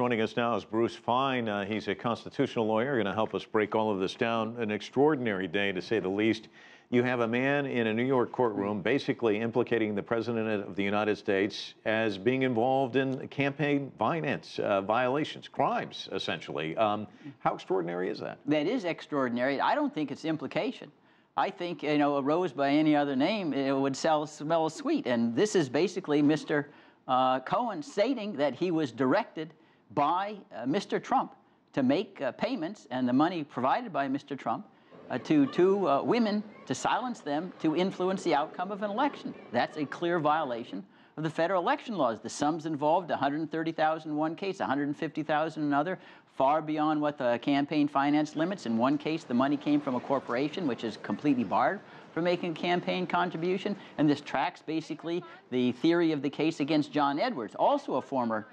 Joining us now is Bruce Fein. He's a constitutional lawyer, going to help us break all of this down. An extraordinary day, to say the least. You have a man in a New York courtroom basically implicating the President of the United States as being involved in campaign finance violations, crimes, essentially. How extraordinary is that? That is extraordinary. I don't think it's implication. I think, a rose by any other name, it would smell sweet. And this is basically Mr. Cohen stating that he was directed by Mr. Trump to make payments, and the money provided by Mr. Trump to two women to silence them to influence the outcome of an election. That's a clear violation of the federal election laws. The sums involved, $130,000 in one case, $150,000 in another, far beyond what the campaign finance limits. In one case, the money came from a corporation, which is completely barred from making a campaign contribution. And this tracks basically the theory of the case against John Edwards, also a former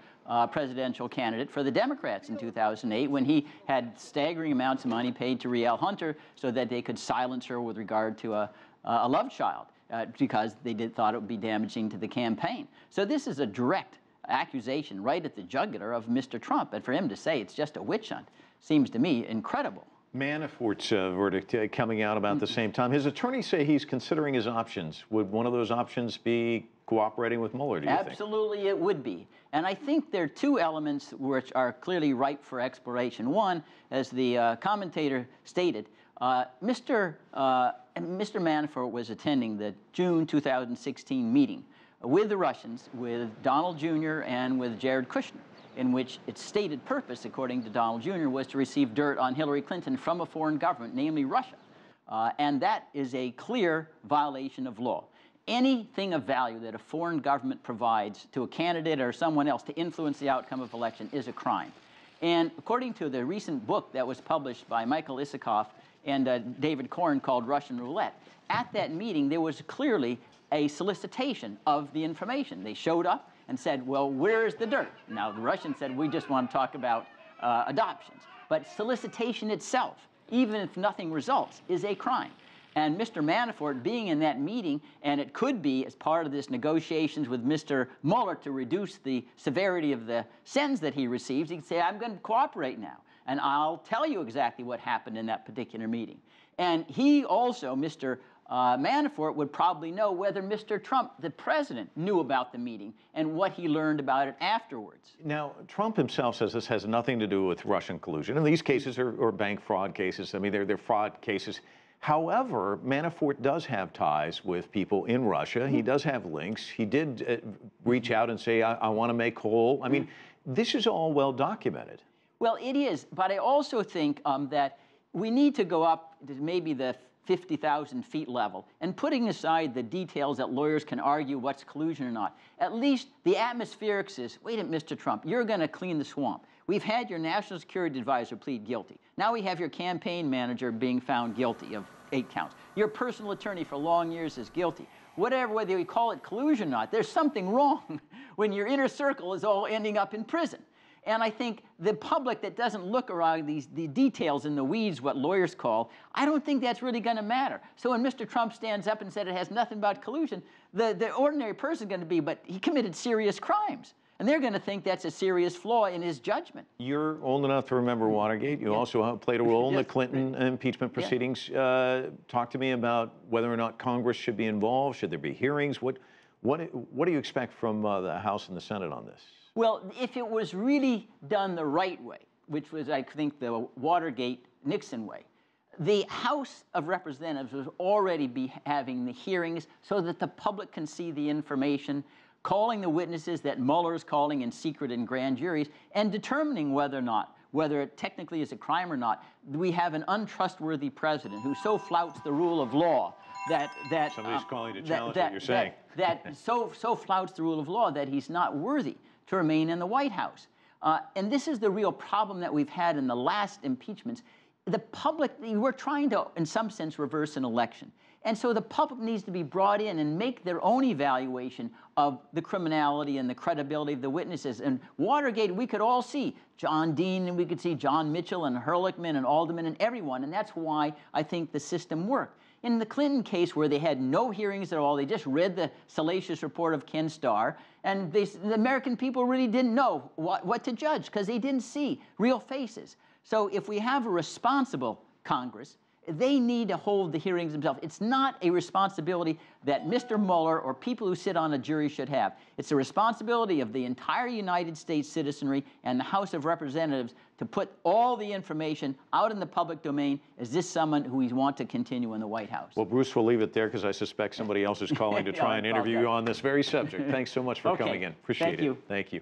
presidential candidate for the Democrats in 2008, when he had staggering amounts of money paid to Rielle Hunter so that they could silence her with regard to a love child because they thought it would be damaging to the campaign. So this is a direct accusation right at the jugular of Mr. Trump, and for him to say it's just a witch hunt seems to me incredible. Manafort's verdict coming out about the same time. His attorneys say he's considering his options. Would one of those options be cooperating with Mueller, do you think? Absolutely, it would be. And I think there are two elements which are clearly ripe for exploration. One, as the commentator stated, Mr. Manafort was attending the June 2016 meeting with the Russians, with Donald Jr. and with Jared Kushner, in which its stated purpose, according to Donald Jr., was to receive dirt on Hillary Clinton from a foreign government, namely Russia. And that is a clear violation of law. Anything of value that a foreign government provides to a candidate or someone else to influence the outcome of election is a crime. And according to the recent book that was published by Michael Isikoff and David Corn called Russian Roulette, at that meeting there was clearly a solicitation of the information. They showed up and said, well, where's the dirt? Now, the Russians said, we just want to talk about adoptions. But solicitation itself, even if nothing results, is a crime. And Mr. Manafort being in that meeting, and it could be as part of this negotiations with Mr. Mueller to reduce the severity of the sentence that he receives, he could say, I'm going to cooperate now, and I'll tell you exactly what happened in that particular meeting. And he also, Mr. Manafort, would probably know whether Mr. Trump, the president, knew about the meeting and what he learned about it afterwards. Now, Trump himself says this has nothing to do with Russian collusion, and these cases are bank fraud cases. I mean, they're fraud cases. However, Manafort does have ties with people in Russia. He does have links. He did reach out and say, I want to make whole. I mean, this is all well documented. Well, it is. But I also think that we need to go up to maybe the 50,000 feet level, and putting aside the details that lawyers can argue what's collusion or not, at least the atmospheric says, wait a minute, Mr. Trump, you're going to clean the swamp. We've had your national security advisor plead guilty. Now we have your campaign manager being found guilty of 8 counts. Your personal attorney for long years is guilty. Whatever, whether you call it collusion or not, there's something wrong when your inner circle is all ending up in prison. And I think the public that doesn't look around the details in the weeds, what lawyers call, I don't think that's really going to matter. So when Mr. Trump stands up and said it has nothing about collusion, the ordinary person is going to be, but he committed serious crimes. And they're going to think that's a serious flaw in his judgment. You're old enough to remember Watergate. You also played a role in the Clinton impeachment proceedings. Talk to me about whether or not Congress should be involved. Should there be hearings? What do you expect from the House and the Senate on this? Well, if it was really done the right way, which was, I think, the Watergate-Nixon way, the House of Representatives would already be having the hearings so that the public can see the information, calling the witnesses that Mueller is calling in secret in grand juries, and determining whether or not, whether it technically is a crime or not. We have an untrustworthy president who so flouts the rule of law that somebody's calling to challenge what you're saying. That so flouts the rule of law that he's not worthy to remain in the White House. And this is the real problem that we've had in the last impeachments. The public, we're trying to, in some sense, reverse an election. And so the public needs to be brought in and make their own evaluation of the criminality and the credibility of the witnesses. And Watergate, we could all see John Dean, and we could see John Mitchell and Ehrlichman and Alderman and everyone. And that's why I think the system worked. In the Clinton case, where they had no hearings at all, they just read the salacious report of Ken Starr, and the American people really didn't know what to judge because they didn't see real faces. So if we have a responsible Congress, they need to hold the hearings themselves. It's not a responsibility that Mr. Mueller or people who sit on a jury should have. It's a responsibility of the entire United States citizenry and the House of Representatives to put all the information out in the public domain. Is this someone who we want to continue in the White House? Well, Bruce, we'll leave it there because I suspect somebody else is calling to try and interview you on this very subject. Thanks so much for coming in. Appreciate it. Thank you. Thank you.